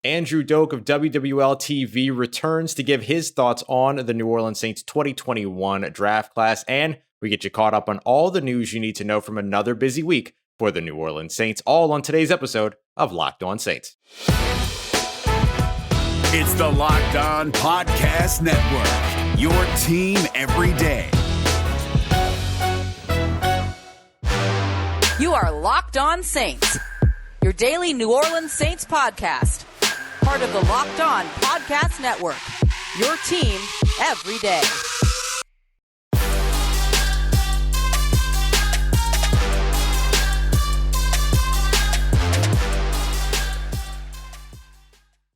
Andrew Doak of WWL-TV returns to give his thoughts on the New Orleans Saints 2021 draft class, and we get you caught up on all the news you need to know from another busy week for the New Orleans Saints, all on today's episode of Locked On Saints. It's the Locked On Podcast Network, your team every day. You are Locked On Saints, your daily New Orleans Saints podcast. Part of the Locked On Podcast Network, your team every day.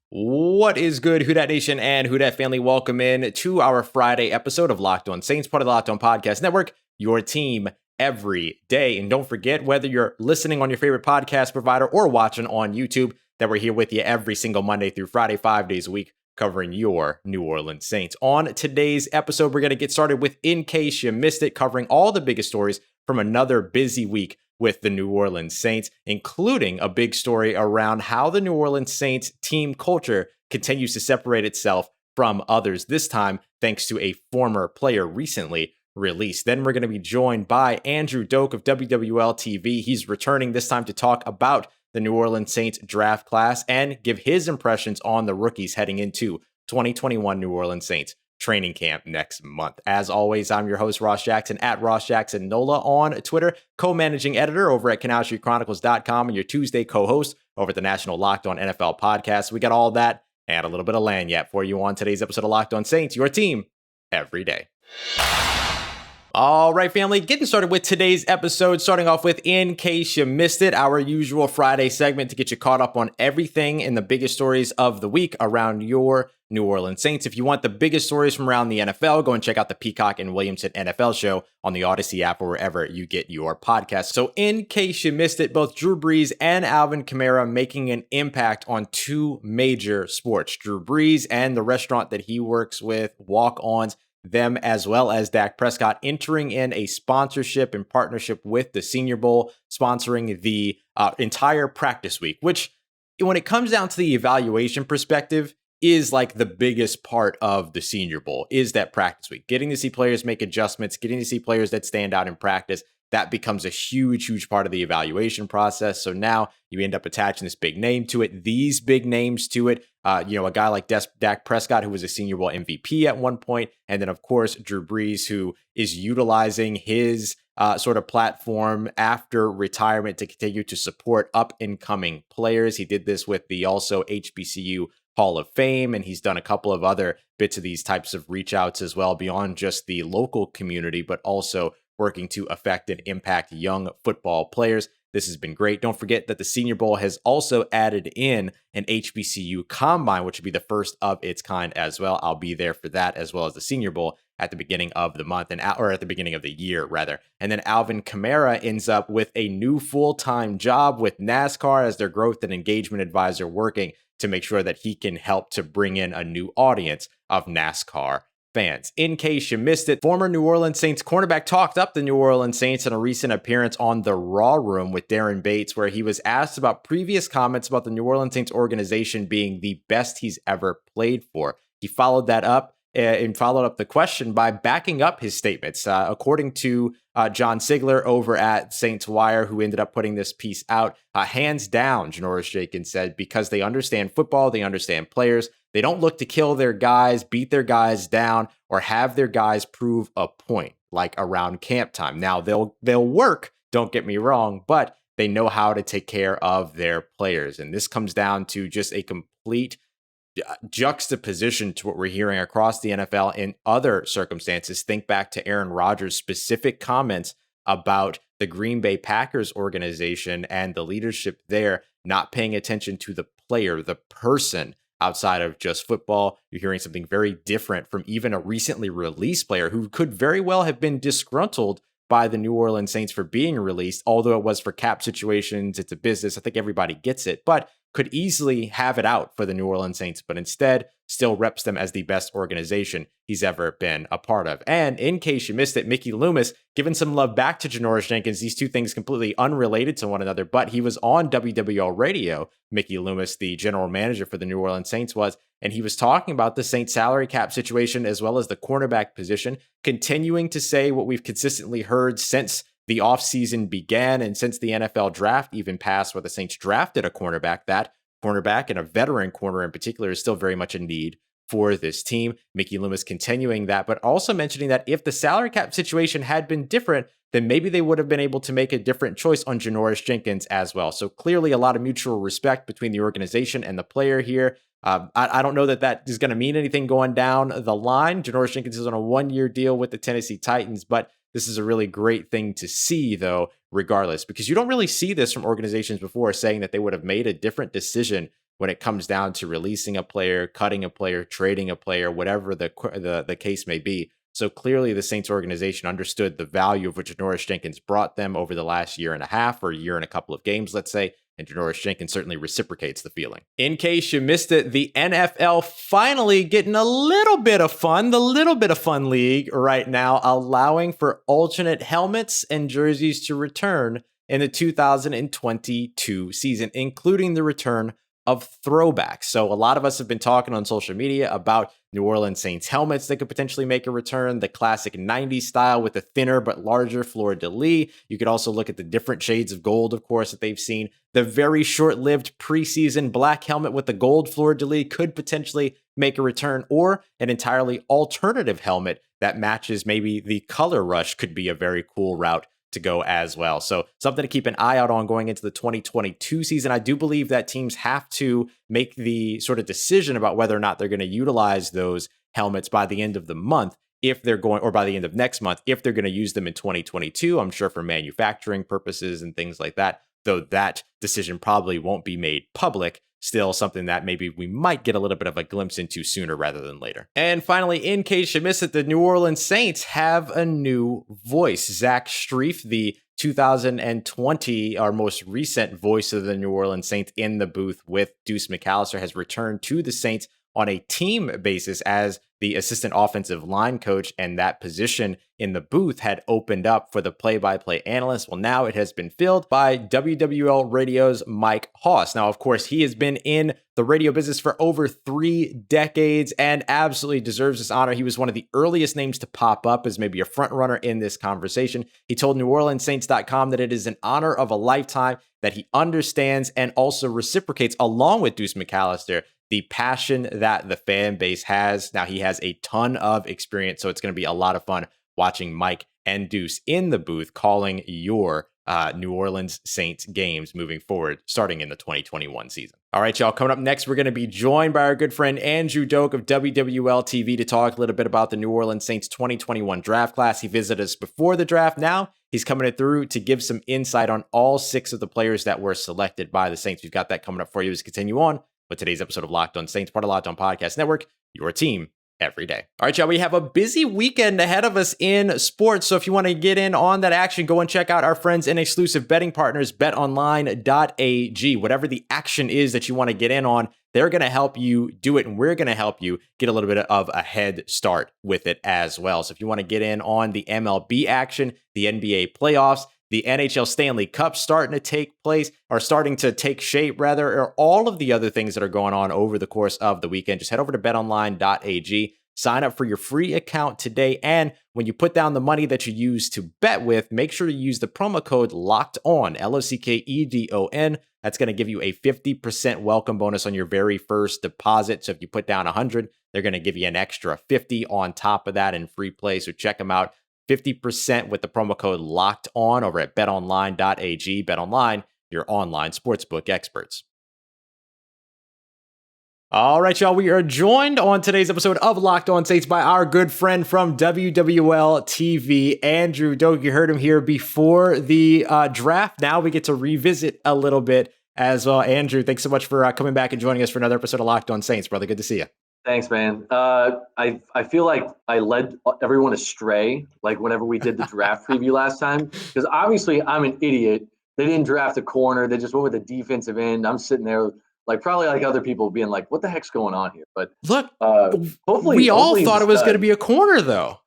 What is good, Who Dat Nation and Who Dat family? Welcome in to our Friday episode of Locked On Saints, part of the Locked On Podcast Network, your team every day. And don't forget, whether you're listening on your favorite podcast provider or watching on YouTube, that we're here with you every single Monday through Friday, 5 days a week, covering your New Orleans Saints. On today's episode, we're going to get started with In Case You Missed It, covering all the biggest stories from another busy week with the New Orleans Saints, including a big story around how the New Orleans Saints team culture continues to separate itself from others, this time thanks to a former player recently released. Then we're going to be joined by Andrew Doak of WWL-TV. He's returning this time to talk about the New Orleans Saints draft class and give his impressions on the rookies heading into 2021 New Orleans Saints training camp next month. As always, I'm your host, Ross Jackson, at Ross Jackson Nola on Twitter, co-managing editor over at CanalStreetChronicles.com, and your Tuesday co-host over at the National Locked On NFL podcast. We got all that and a little bit of lanyard for you on today's episode of Locked On Saints, your team every day. All right, family, getting started with today's episode, starting off with In Case You Missed It, our usual Friday segment to get you caught up on everything and the biggest stories of the week around your New Orleans Saints. If you want the biggest stories from around the NFL, go and check out the Peacock and Williamson NFL show on the Odyssey app or wherever you get your podcasts. So in case you missed it, both Drew Brees and Alvin Kamara making an impact on two major sports. Drew Brees and the restaurant that he works with, Walk-Ons, them as well as Dak Prescott entering in a sponsorship and partnership with the Senior Bowl, sponsoring the entire practice week, which when it comes down to the evaluation perspective is like the biggest part of the Senior Bowl is that practice week. Getting to see players make adjustments, getting to see players that stand out in practice, that becomes a huge part of the evaluation process. So now you end up attaching this big name to it, these big names to it. A guy like Dak Prescott, who was a Senior Bowl MVP at one point, and then, of course, Drew Brees, who is utilizing his sort of platform after retirement to continue to support up-and-coming players. He did this with the also HBCU Hall of Fame, and he's done a couple of other bits of these types of reach outs as well, beyond just the local community, but also working to affect and impact young football players. This has been great. Don't forget that the Senior Bowl has also added in an HBCU Combine, which would be the first of its kind as well. I'll be there for that, as well as the Senior Bowl at the beginning of the month, or at the beginning of the year, rather. And then Alvin Kamara ends up with a new full-time job with NASCAR as their growth and engagement advisor, working to make sure that he can help to bring in a new audience of NASCAR fans. In case you missed it, former New Orleans Saints cornerback talked up the New Orleans Saints in a recent appearance on the Raw Room with Darren Bates, where he was asked about previous comments about the New Orleans Saints organization being the best he's ever played for. He followed that up and followed up the question by backing up his statements. According to John Sigler over at Saints Wire, who ended up putting this piece out, hands down, Janoris Jenkins said, because they understand football, they understand players. They don't look to kill their guys, beat their guys down, or have their guys prove a point, like around camp time. Now, they'll work, don't get me wrong, but they know how to take care of their players. And this comes down to just a complete juxtaposition to what we're hearing across the NFL in other circumstances. Think back to Aaron Rodgers' specific comments about the Green Bay Packers organization and the leadership there not paying attention to the player, the person, outside of just football. You're hearing something very different from even a recently released player who could very well have been disgruntled by the New Orleans Saints for being released, although it was for cap situations. It's a business. I think everybody gets it, but could easily have it out for the New Orleans Saints, but instead still reps them as the best organization he's ever been a part of. And in case you missed it, Mickey Loomis giving some love back to Janoris Jenkins. These two things completely unrelated to one another, but he was on WWL radio. Mickey Loomis, the general manager for the New Orleans Saints, was, and he was talking about the Saints salary cap situation as well as the cornerback position, continuing to say what we've consistently heard since the offseason began and since the NFL draft even passed, where the Saints drafted a cornerback. That cornerback, and a veteran corner in particular, is still very much in need for this team. Mickey Loomis continuing that, but also mentioning that if the salary cap situation had been different, then maybe they would have been able to make a different choice on Janoris Jenkins as well. So clearly a lot of mutual respect between the organization and the player here. I don't know that is going to mean anything going down the line. Janoris Jenkins is on a 1-year deal with the Tennessee Titans, but this is a really great thing to see, though, regardless, because you don't really see this from organizations before, saying that they would have made a different decision when it comes down to releasing a player, cutting a player, trading a player, whatever the case may be. So clearly the Saints organization understood the value of what Janoris Jenkins brought them over the last year and a half, or a year and a couple of games, let's say, and Janoris Jenkins certainly reciprocates the feeling. In case you missed it, the NFL finally getting a little bit of fun, the little bit of fun league right now, allowing for alternate helmets and jerseys to return in the 2022 season, including the return of throwbacks. So a lot of us have been talking on social media about New Orleans Saints helmets that could potentially make a return, the classic 90s style with the thinner but larger fleur-de-lis. You could also look at the different shades of gold, of course, that they've seen. The very short-lived preseason black helmet with the gold fleur-de-lis could potentially make a return, or an entirely alternative helmet that matches maybe the color rush could be a very cool route to go as well. So something to keep an eye out on going into the 2022 season. I do believe that teams have to make the sort of decision about whether or not they're going to utilize those helmets by the end of the month, if they're going, or by the end of next month, if they're going to use them in 2022, I'm sure for manufacturing purposes and things like that, though that decision probably won't be made public. Still something that maybe we might get a little bit of a glimpse into sooner rather than later. And finally, in case you missed it, the New Orleans Saints have a new voice. Zach Strief, the 2020, our most recent voice of the New Orleans Saints in the booth with Deuce McAllister, has returned to the Saints on a team basis as the assistant offensive line coach, and that position in the booth had opened up for the play-by-play analyst. Well, now it has been filled by WWL Radio's Mike Hoss. Now, of course, he has been in the radio business for over 3 decades and absolutely deserves this honor. He was one of the earliest names to pop up as maybe a front runner in this conversation. He told NewOrleansSaints.com that it is an honor of a lifetime, that he understands and also reciprocates, along with Deuce McAllister, the passion that the fan base has. Now, he has a ton of experience, so it's going to be a lot of fun watching Mike and Deuce in the booth calling your New Orleans Saints games moving forward, starting in the 2021 season. All right, y'all, coming up next, we're going to be joined by our good friend Andrew Doak of WWL-TV to talk a little bit about the New Orleans Saints 2021 draft class. He visited us before the draft. Now he's coming through to give some insight on all 6 of the players that were selected by the Saints. We've got that coming up for you as we continue on with today's episode of Locked On Saints, part of Locked On Podcast Network, your team every day. All right, y'all, we have a busy weekend ahead of us in sports. So if you want to get in on that action, go and check out our friends and exclusive betting partners, BetOnline.ag. Whatever the action is that you want to get in on, they're going to help you do it, and we're going to help you get a little bit of a head start with it as well. So if you want to get in on the MLB action, the NBA playoffs, the NHL Stanley Cup starting to take shape, or all of the other things that are going on over the course of the weekend, just head over to betonline.ag, sign up for your free account today. And when you put down the money that you use to bet with, make sure to use the promo code LOCKEDON, LOCKEDON. That's going to give you a 50% welcome bonus on your very first deposit. So if you put down 100, they're going to give you an extra 50 on top of that in free play. So check them out. 50% with the promo code LOCKED ON over at betonline.ag. BetOnline, your online sportsbook experts. All right, y'all, we are joined on today's episode of Locked On Saints by our good friend from WWL-TV, Andrew Doak. You heard him here before the draft. Now we get to revisit a little bit as well. Andrew, thanks so much for coming back and joining us for another episode of Locked On Saints, brother. Good to see you. Thanks, man. I feel like I led everyone astray, like whenever we did the draft preview last time, because obviously I'm an idiot. They didn't draft a corner; they just went with a defensive end. I'm sitting there, like probably like other people, being like, "What the heck's going on here?" But Look, hopefully, we all he's thought a it was going to stud. be a corner, though.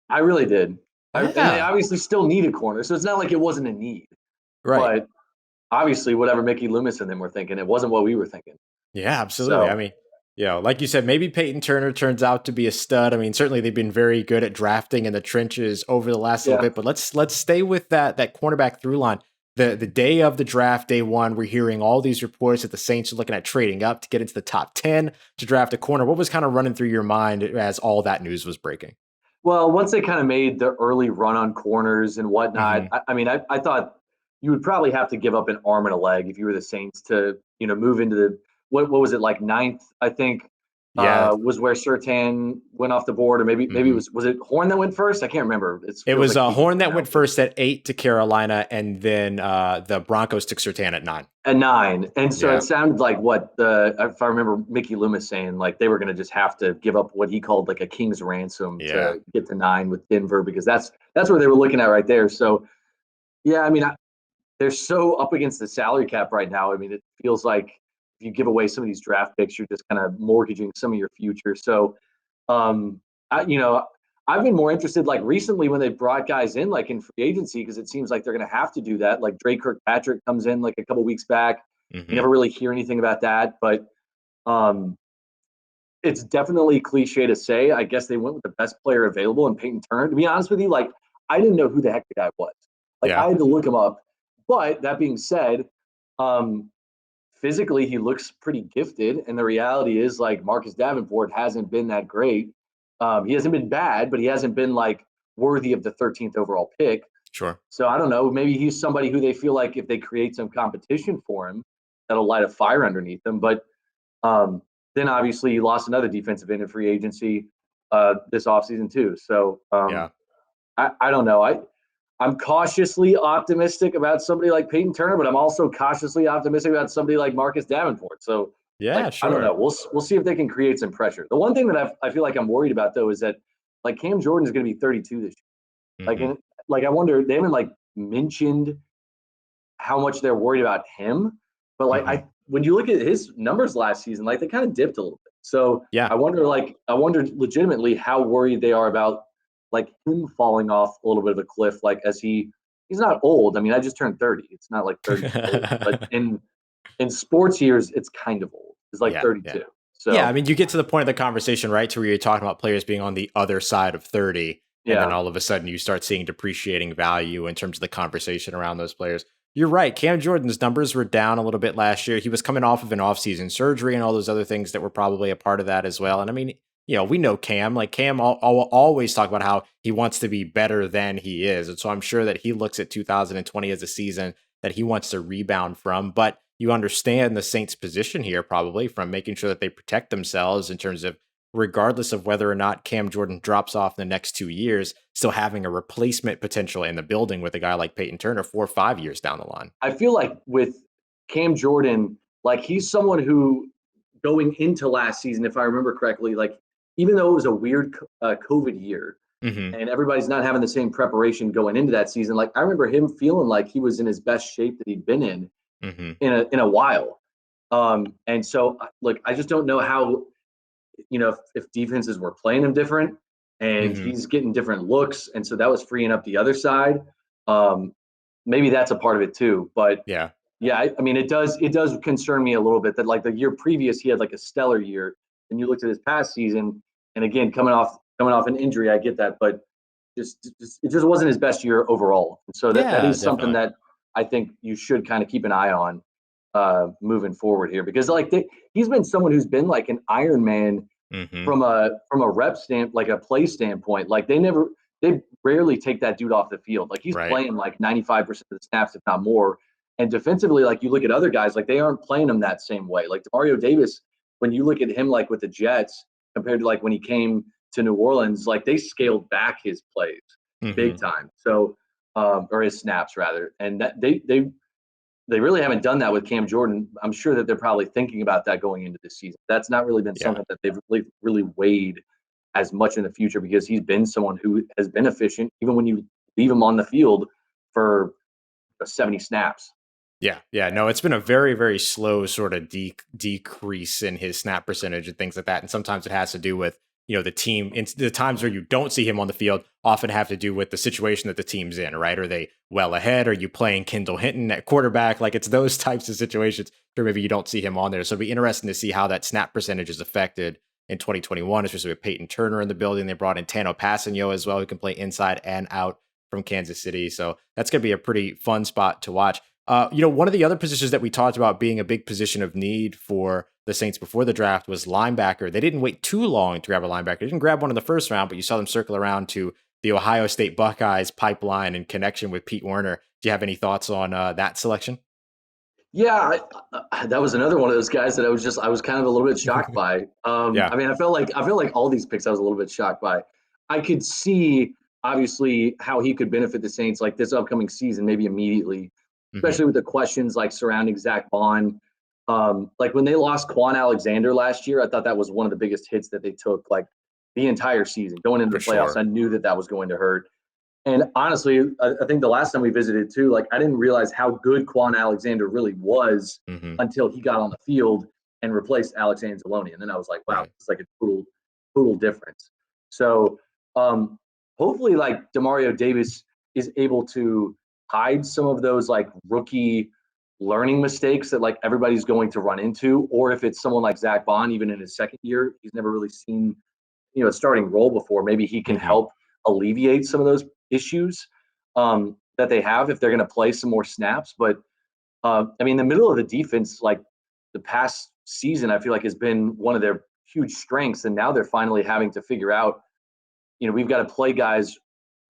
I really did. And they Yeah. obviously still need a corner, so it's not like it wasn't a need. Right. But obviously, whatever Mickey Loomis and them were thinking, it wasn't what we were thinking. Yeah, absolutely. I So mean, like you said, maybe Payton Turner turns out to be a stud. I mean, certainly they've been very good at drafting in the trenches over the last little yeah, bit, but let's stay with that cornerback through line. The day of the draft, day one, we're hearing all these reports that the Saints are looking at trading up to get into the top 10 to draft a corner. What was kind of running through your mind as all that news was breaking? well, once they kind of made the early run on corners and whatnot, Hmm. I mean, I thought you would probably have to give up an arm and a leg if you were the Saints to, move into the what was it like ninth? I think Yeah. was where Surtain went off the board, or maybe it Hmm. was it Horn that went first? I can't remember. It It feels was like a ages Horn that now. went first at 8 to Carolina, and then the Broncos took Surtain at 9. At 9, and so Yeah. it sounded like if I remember Mickey Loomis saying like they were going to just have to give up what he called like a king's ransom Yeah. to get to 9 with Denver because that's where they were looking at right there. So yeah, I mean they're so up against the salary cap right now. I mean it feels like if you give away some of these draft picks, you're just kind of mortgaging some of your future. So um, I've been more interested like recently when they brought guys in like in free agency because it seems like they're going to have to do that. Like Drake Kirkpatrick comes in like a couple weeks back. You Hmm. never really hear anything about that, but um, it's definitely cliche to say. I guess they went with the best player available in Payton Turner. To be honest with you, like I didn't know who the heck the guy was. Like Yeah. I had to look him up. But that being said, um, physically he looks pretty gifted, and the reality is like Marcus Davenport hasn't been that great. He hasn't been bad, but he hasn't been like worthy of the 13th overall pick. Sure. So I don't know. Maybe he's somebody who they feel like if they create some competition for him, that'll light a fire underneath them. But um, then obviously you lost another defensive end in free agency this offseason too. So Yeah. I don't know. I'm cautiously optimistic about somebody like Payton Turner, but I'm also cautiously optimistic about somebody like Marcus Davenport. So Yeah, like I don't know. sure. We'll see if they can create some pressure. The one thing that I feel like I'm worried about though is that like Cam Jordan is going to be 32 this year. Like, Hmm. like I wonder they haven't like mentioned how much they're worried about him, but like Hmm. when you look at his numbers last season, like they kind of dipped a little bit. So Yeah. I wonder legitimately how worried they are about like him falling off a little bit of a cliff. Like as he's not old. I mean, I just turned 30. It's not like 30 is old, but in sports years, it's kind of old. It's like Yeah. Yeah. 32. Yeah, I So mean, you get to the point of the conversation, right, to where you're talking about players being on the other side of 30, and then yeah, all of a sudden you start seeing depreciating value in terms of the conversation around those players. You're right. Cam Jordan's numbers were down a little bit last year. He was coming off of an offseason surgery and all those other things that were probably a part of that as well. And I mean, we know Cam. Like Cam always talk about how he wants to be better than he is. And so I'm sure that he looks at 2020 as a season that he wants to rebound from. But you understand the Saints' position here probably from making sure that they protect themselves in terms of regardless of whether or not Cam Jordan drops off in the next 2 years, still having a replacement potential in the building with a guy like Payton Turner 4 or 5 years down the line. I feel like with Cam Jordan, like he's someone who going into last season, if I remember correctly, like even though it was a weird COVID year Hmm. and everybody's not having the same preparation going into that season, like I remember him feeling like he was in his best shape that he'd been Hmm. in a while. And so, like, I just don't know how, if defenses were playing him different and Hmm. he's getting different looks. And so that was freeing up the other side. Um, Maybe that's a part of it too. But Yeah. yeah, I mean, it does concern me a little bit that like the year previous, he had like a stellar year. And you looked at his past season, and again, coming off an injury, I get that. But it just wasn't his best year overall. And so that Yeah, is something definitely. that I think you should kind of keep an eye on moving forward here because like he's been someone who's been like an Iron Man Hmm. from a rep like a play standpoint. Like they rarely take that dude off the field. Like he's Right. playing like 95% of the snaps, if not more. And defensively, like you look at other guys, like they aren't playing him that same way. Like Mario Davis, when you look at him like with the Jets compared to like when he came to New Orleans, like they scaled back his plays big Hmm. time. So or his snaps rather. And that they they really haven't done that with Cam Jordan. I'm sure that they're probably thinking about that going into this season. That's not really been Yeah. something that they've really weighed as much in the future, because he's been someone who has been efficient, even when you leave him on the field for 70 snaps. Yeah. No, it's been a very, very slow sort of decrease in his snap percentage and things like that. And sometimes it has to do with, the team. In the times where you don't see him on the field often have to do with the situation that the team's in, right? Are they well ahead? Are you playing Kendall Hinton at quarterback? Like, it's those types of situations where maybe you don't see him on there. So it'll be interesting to see how that snap percentage is affected in 2021, especially with Payton Turner in the building. They brought in Tano Passanio as well, who can play inside and out from Kansas City. So that's going to be a pretty fun spot to watch. One of the other positions that we talked about being a big position of need for the Saints before the draft was linebacker. They didn't wait too long to grab a linebacker. They didn't grab one in the first round, but you saw them circle around to the Ohio State Buckeyes pipeline in connection with Pete Werner. Do you have any thoughts on that selection? Yeah, that was another one of those guys that I was kind of a little bit shocked by. Yeah. I mean, I feel like all these picks I was a little bit shocked by. I could see obviously how he could benefit the Saints like this upcoming season, maybe immediately, especially with the questions like surrounding Zach Bond. Like when they lost Kawaan Alexander last year, I thought that was one of the biggest hits that they took like the entire season going into the playoffs. Sure. I knew that was going to hurt. And honestly, I think the last time we visited too, like I didn't realize how good Kawaan Alexander really was until he got on the field and replaced Alex Anzalone. And then I was like, wow, it's like a total difference. So hopefully like Demario Davis is able to hide some of those like rookie learning mistakes that like everybody's going to run into. Or if it's someone like Zach Bond, even in his second year, he's never really seen, a starting role before. Maybe he can help alleviate some of those issues that they have if they're going to play some more snaps. But I mean, the middle of the defense, like the past season, I feel like has been one of their huge strengths. And now they're finally having to figure out, we've got to play guys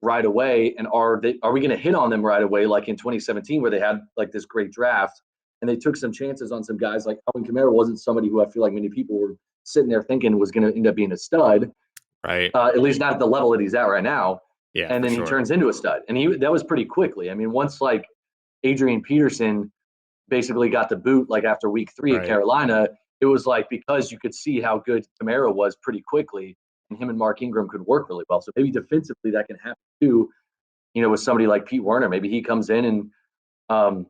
right away. And are we going to hit on them right away? Like in 2017, where they had like this great draft and they took some chances on some guys. Like Alvin Kamara wasn't somebody who I feel like many people were sitting there thinking was going to end up being a stud. Right. At least not at the level that he's at right now. Yeah. And then he turns into a stud. And that was pretty quickly. I mean, once like Adrian Peterson basically got the boot, like after week 3 at Carolina, it was like, because you could see how good Kamara was pretty quickly, and him and Mark Ingram could work really well. So maybe defensively that can happen too, with somebody like Pete Werner. Maybe he comes in and I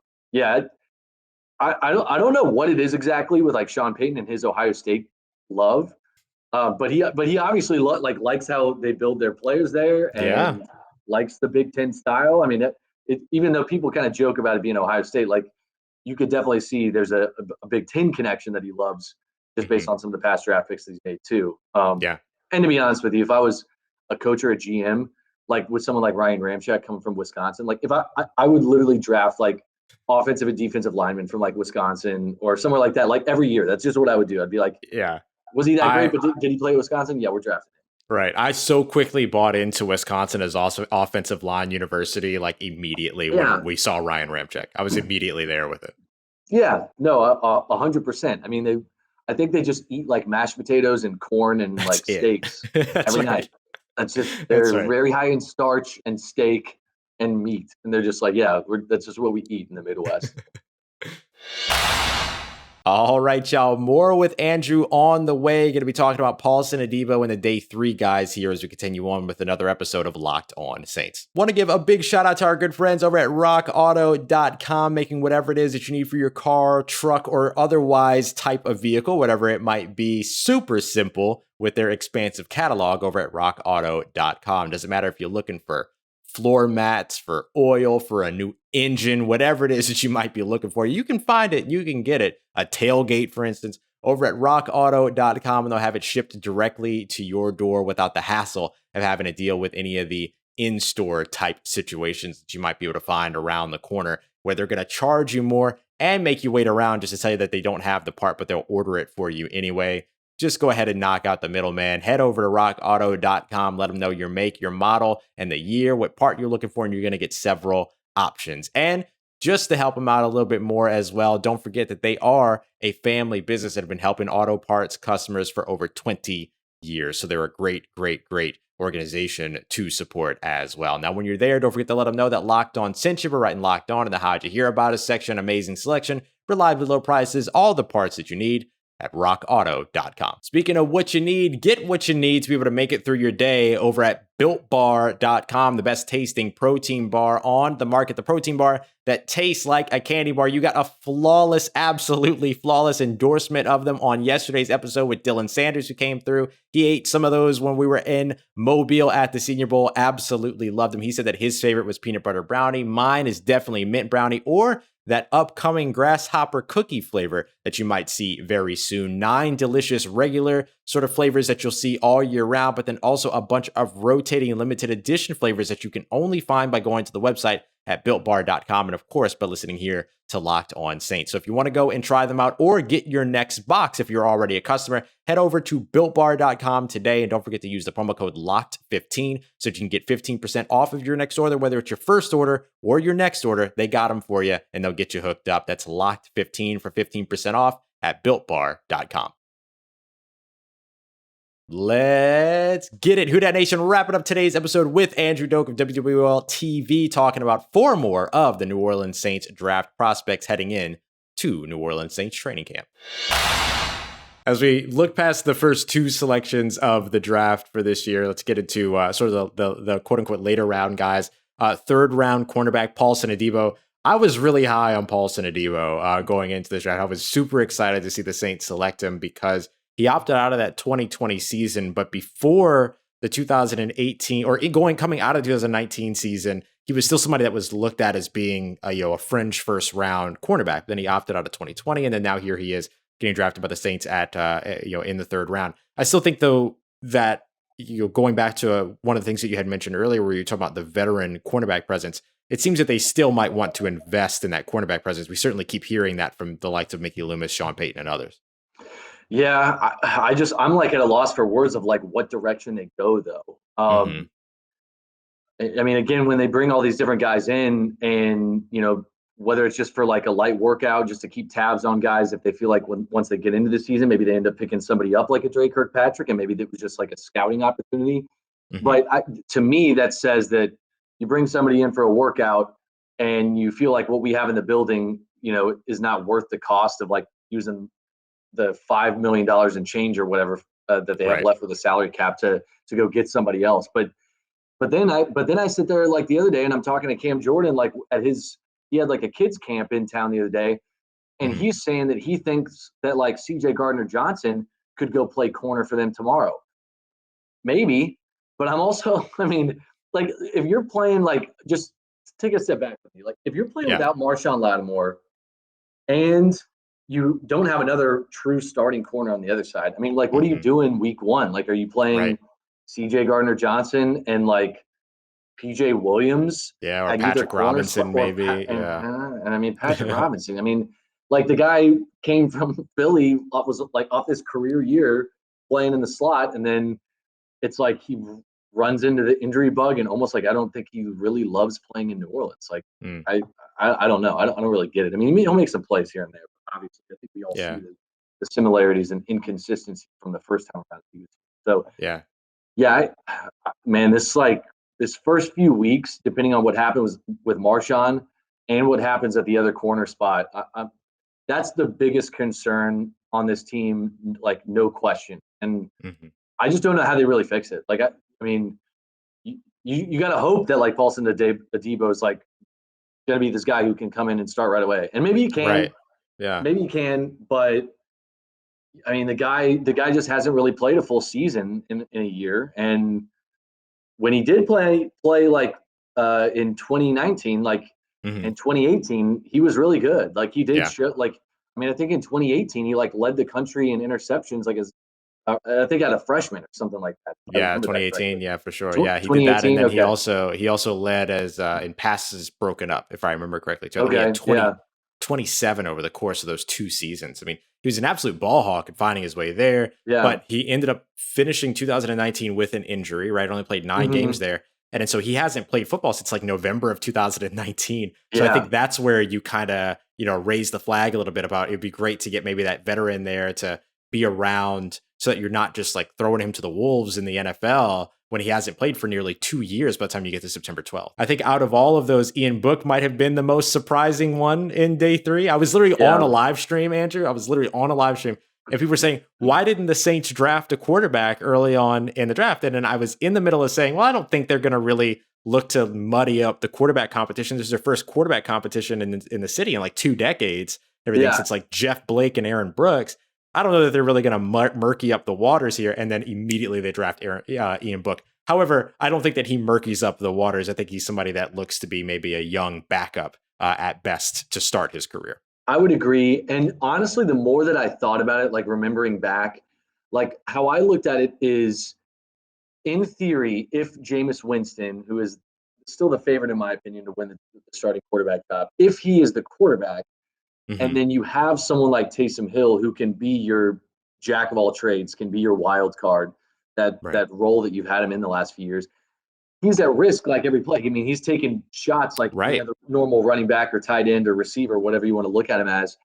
don't know what it is exactly with like Sean Payton and his Ohio State love. But he obviously likes how they build their players there and likes the Big Ten style. I mean, even though people kind of joke about it being Ohio State, like you could definitely see there's a Big Ten connection that he loves just based on some of the past draft picks that he's made too. And to be honest with you, if I was a coach or a GM, like with someone like Ryan Ramczyk coming from Wisconsin, like if I would literally draft like offensive and defensive linemen from like Wisconsin or somewhere like that, like every year. That's just what I would do. I'd be like, was he that great? But did he play at Wisconsin? Yeah, we're drafting him. Right. I so quickly bought into Wisconsin as also offensive line university, like immediately when we saw Ryan Ramczyk. I was immediately there with it. Yeah, no, 100%. I mean, I think they just eat like mashed potatoes and corn and like steaks every night. That's just, they're very high in starch and steak and meat. And they're just like, that's just what we eat in the Midwest. All right, y'all. More with Andrew on the way. Going to be talking about Paulson Adebo and the day 3 guys here as we continue on with another episode of Locked On Saints. Want to give a big shout out to our good friends over at rockauto.com, making whatever it is that you need for your car, truck, or otherwise type of vehicle, whatever it might be, super simple with their expansive catalog over at rockauto.com. Doesn't matter if you're looking for floor mats, for oil, for a new engine, whatever it is that you might be looking for, you can find it, you can get it. A tailgate, for instance, over at rockauto.com, and they'll have it shipped directly to your door without the hassle of having to deal with any of the in-store type situations that you might be able to find around the corner, where they're going to charge you more and make you wait around just to tell you that they don't have the part, but they'll order it for you anyway. Just go ahead and knock out the middleman. Head over to rockauto.com. Let them know your make, your model, and the year, what part you're looking for, and you're going to get several options. And just to help them out a little bit more as well, don't forget that they are a family business that have been helping auto parts customers for over 20 years. So they're a great organization to support as well. Now, when you're there, don't forget to let them know that Locked On sent you. We're writing Locked On in the How'd You Hear About Us section. Amazing selection, reliably low prices, all the parts that you need at rockauto.com. Speaking of what you need, get what you need to be able to make it through your day over at builtbar.com, the best tasting protein bar on the market, the protein bar that tastes like a candy bar. You got a flawless, absolutely flawless endorsement of them on yesterday's episode with Dylan Sanders, who came through. He ate some of those when we were in Mobile at the Senior Bowl. Absolutely loved them. He said that his favorite was peanut butter brownie. Mine is definitely mint brownie, or that upcoming grasshopper cookie flavor that you might see very soon. 9 delicious regular sort of flavors that you'll see all year round, but then also a bunch of rotating limited edition flavors that you can only find by going to the website at builtbar.com. And of course, by listening here to Locked On Saints. So if you want to go and try them out or get your next box, if you're already a customer, head over to builtbar.com today. And don't forget to use the promo code LOCKED15 so you can get 15% off of your next order, whether it's your first order or your next order. They got them for you and they'll get you hooked up. That's LOCKED15 for 15% off at builtbar.com. Let's get it. Who Dat Nation, wrapping up today's episode with Andrew Doak of WWL-TV, talking about 4 more of the New Orleans Saints draft prospects heading in to New Orleans Saints training camp. As we look past the first 2 selections of the draft for this year, let's get into sort of the quote-unquote later round guys. 3rd round cornerback Paulson Adebo. I was really high on Paulson Adebo going into this draft. I was super excited to see the Saints select him because he opted out of that 2020 season, but before the 2018 or coming out of the 2019 season, he was still somebody that was looked at as being a fringe first round cornerback. Then he opted out of 2020, and then now here he is getting drafted by the Saints at in the 3rd round. I still think though that going back to one of the things that you had mentioned earlier, where you talk about the veteran cornerback presence, it seems that they still might want to invest in that cornerback presence. We certainly keep hearing that from the likes of Mickey Loomis, Sean Payton, and others. Yeah, I'm like at a loss for words of like what direction they go though. I mean, again, when they bring all these different guys in, and whether it's just for like a light workout, just to keep tabs on guys, if they feel like once they get into the season, maybe they end up picking somebody up like a Dre Kirkpatrick, and maybe it was just like a scouting opportunity. But to me, that says that you bring somebody in for a workout, and you feel like what we have in the building, is not worth the cost of like using the $5 million in change or whatever that they have left with the salary cap to go get somebody else. But then I sit there like the other day, and I'm talking to Cam Jordan, like he had like a kids camp in town the other day, and he's saying that he thinks that like CJ Gardner-Johnson could go play corner for them tomorrow. Maybe, but I'm also, I mean, like if you're playing, like just take a step back with me. Like if you're playing without Marshawn Lattimore and you don't have another true starting corner on the other side, I mean, like what are you doing week 1? Like, are you playing CJ Gardner-Johnson and like PJ Williams? Yeah, or Patrick Robinson maybe. And I mean, Patrick Robinson, I mean, like the guy came from Philly, was like off his career year playing in the slot, and then it's like he runs into the injury bug, and almost like I don't think he really loves playing in New Orleans. Like I don't know. I don't really get it. I mean, he'll make some plays here and there, but obviously I think we all see the similarities and inconsistency from the first time around. So man, this first few weeks, depending on what happens with Marshawn and what happens at the other corner spot, that's the biggest concern on this team, like no question. And I just don't know how they really fix it. Like, I mean, you got to hope that like Paulson Adebo is like going to be this guy who can come in and start right away. And maybe he can, maybe he can, but I mean, the guy just hasn't really played a full season in a year. And when he did play like in 2019, like in 2018, he was really good. Like he did I mean, I think in 2018, he like led the country in interceptions, like I think at a freshman or something like that. Yeah, 2018. Yeah, for sure. Yeah, he did that, and then he also led as in passes broken up, if I remember correctly. Too. I think he had 27 over the course of those 2 seasons. I mean, he was an absolute ball hawk and finding his way there. Yeah. But he ended up finishing 2019 with an injury. Right, only played 9 games there, and then so he hasn't played football since like November of 2019. So I think that's where you kind of raise the flag a little bit about it'd be great to get maybe that veteran there to be around, so that you're not just like throwing him to the wolves in the NFL, when he hasn't played for nearly 2 years by the time you get to September 12th. I think out of all of those, Ian Book might have been the most surprising one in day 3. I was literally on a live stream, Andrew. I was literally on a live stream. And people were saying, why didn't the Saints draft a quarterback early on in the draft? And then I was in the middle of saying, well, I don't think they're going to really look to muddy up the quarterback competition. This is their first quarterback competition in the city in like 2 decades. Everything since like Jeff Blake and Aaron Brooks. I don't know that they're really going to murky up the waters here. And then immediately they draft Ian Book. However, I don't think that he murkies up the waters. I think he's somebody that looks to be maybe a young backup at best to start his career. I would agree. And honestly, the more that I thought about it, like remembering back, like how I looked at it is, in theory, if Jameis Winston, who is still the favorite in my opinion to win the starting quarterback job, if he is the quarterback, and then you have someone like Taysom Hill who can be your jack of all trades, can be your wild card, that role that you've had him in the last few years, he's at risk like every play. I mean, he's taking shots like any other normal running back or tight end or receiver, whatever you want to look at him as.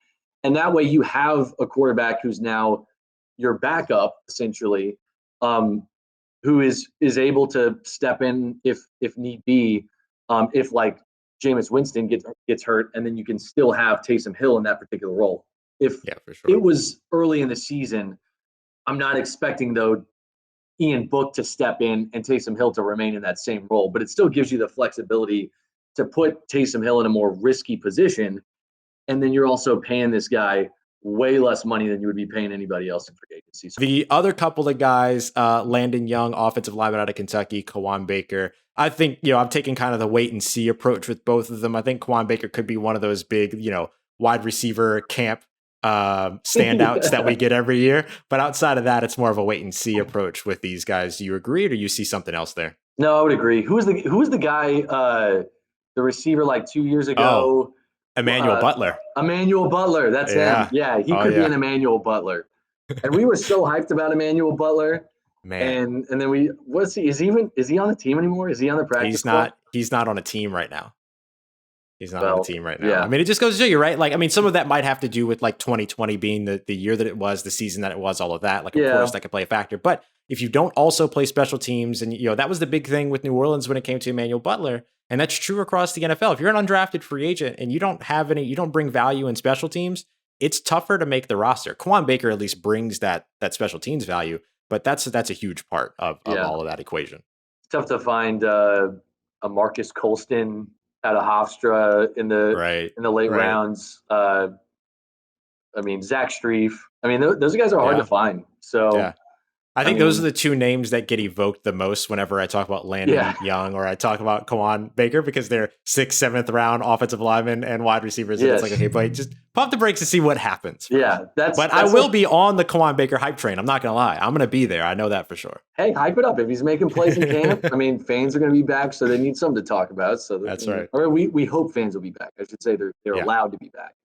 And that way you have a quarterback who's now your backup, essentially, who is able to step in if need be, if like Jameis Winston gets hurt, and then you can still have Taysom Hill in that particular role. If it was early in the season, I'm not expecting, though, Ian Book to step in and Taysom Hill to remain in that same role, but it still gives you the flexibility to put Taysom Hill in a more risky position, and then you're also paying this guy way less money than you would be paying anybody else in free agency. So the other couple of guys, Landon Young, offensive lineman out of Kentucky, Kawaan Baker, I think, I'm taking kind of the wait and see approach with both of them. I think Kawaan Baker could be one of those big, wide receiver camp standouts that we get every year. But outside of that, it's more of a wait and see approach with these guys. Do you agree, or do you see something else there? No, I would agree. Who was the guy, the receiver like 2 years ago? Emmanuel Butler. Emmanuel Butler, that's him. Yeah, he could be an Emmanuel Butler. And we were so hyped about Emmanuel Butler. Man. And then is he on the team anymore? Is he on the practice squad? He's not on a team right now. He's not on a team right now. Yeah. I mean, it just goes to show you, right? Like, I mean, some of that might have to do with like 2020 being the year that it was, the season that it was, all of that. Like, of course, that could play a factor. But if you don't also play special teams, and that was the big thing with New Orleans when it came to Emmanuel Butler, and that's true across the NFL. If you're an undrafted free agent and you don't bring value in special teams, it's tougher to make the roster. Kawaan Baker at least brings that special teams value, but that's a huge part of all of that equation. It's tough to find a Marcus Colston out of Hofstra in the late rounds. I mean, Zach Strief. I mean, those guys are hard to find. So I think those are the two names that get evoked the most whenever I talk about Landon Young or I talk about Kawaan Baker, because they're 6th, 7th round offensive linemen and wide receivers. And it's like, okay, but just pump the brakes to see what happens. Yeah, I will be on the Kawaan Baker hype train. I'm not going to lie. I'm going to be there. I know that for sure. Hey, hype it up. If he's making plays in camp, I mean, fans are going to be back, so they need something to talk about. So that's right. Or we hope fans will be back. I should say they're allowed to be back.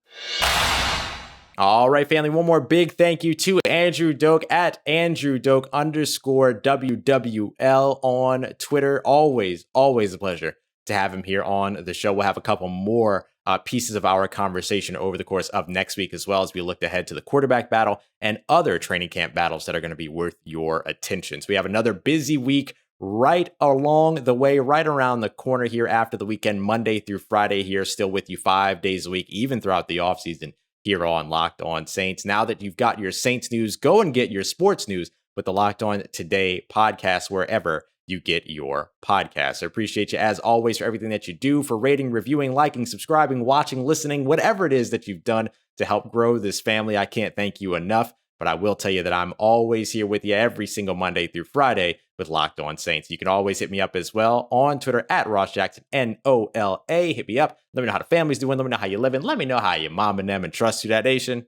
All right, family. One more big thank you to Andrew Doak at @AndrewDoak_WWL on Twitter. Always a pleasure to have him here on the show. We'll have a couple more pieces of our conversation over the course of next week, as well as we look ahead to the quarterback battle and other training camp battles that are going to be worth your attention. So we have another busy week right along the way, right around the corner here after the weekend, Monday through Friday here, still with you 5 days a week, even throughout the offseason here on Locked On Saints. Now that you've got your Saints news, go and get your sports news with the Locked On Today podcast, wherever you get your podcasts. I appreciate you, as always, for everything that you do, for rating, reviewing, liking, subscribing, watching, listening, whatever it is that you've done to help grow this family. I can't thank you enough, but I will tell you that I'm always here with you every single Monday through Friday with Locked On Saints. You can always hit me up as well on Twitter at Ross Jackson, NOLA. Hit me up. Let me know how the family's doing. Let me know how you're living. Let me know how your mom and them and trust you, that nation.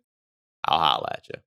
I'll holla at you.